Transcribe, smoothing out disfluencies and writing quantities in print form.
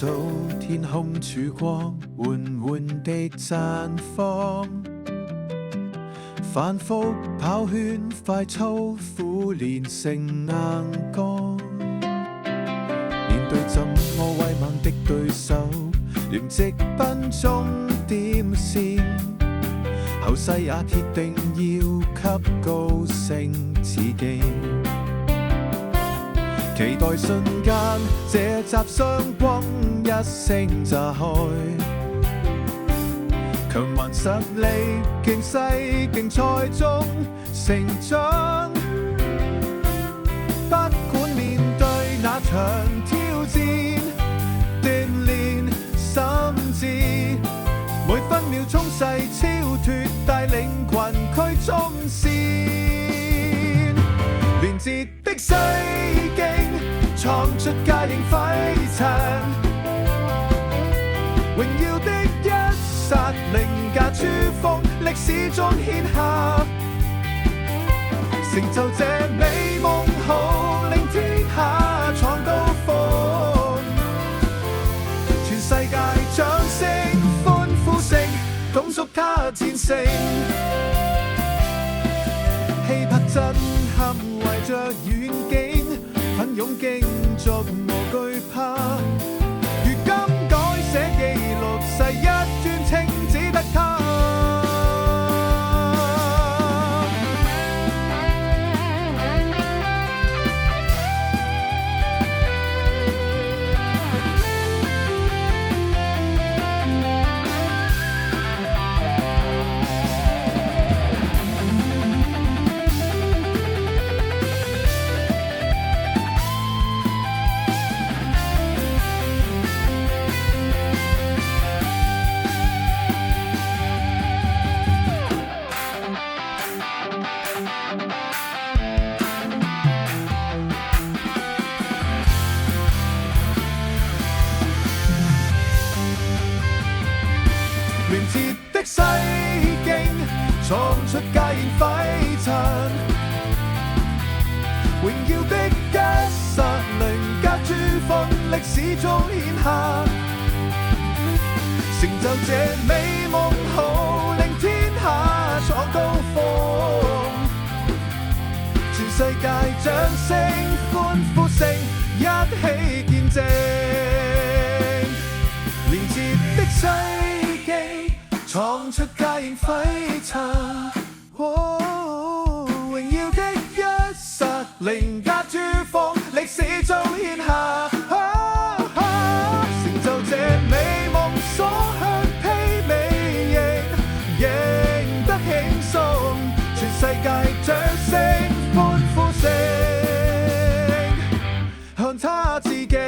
數天空曙光緩緩地綻放，反覆跑圈快操苦練成硬剛，面對怎麼威猛的對手，連直奔終點線，後世也鐵定要給高聲致敬。期待瞬間，這集雙轟一聲炸開，強橫實力競勢競賽中成長。不管面對那場挑戰，鍛鍊心智，每分秒衝勢超脫，帶領群驅衝線，連接的西徑，闖出界形輝煌，榮耀的一剎，凌駕珠峰，歷史中顯下，成就這美夢號，令天下闖高峰，全世界掌聲歡呼聲，恭祝他戰勝，氣魄震撼，懷着遠景，奮勇競逐無懼怕，如今改寫記錄，世一尊稱只得他。連接的西徑，闖出界形輝煌，榮耀的一剎，凌駕珠峰，歷史中顯下，成就這美夢號，令天下闖高峰，全世界掌聲歡呼聲，一起見證，連接的西徑，闖出界形輝煌，榮耀的一剎，凌駕珠峰，歷史中顯下，成就這美夢所向披靡，贏得輕鬆，全世界掌聲歡呼聲，向他致敬。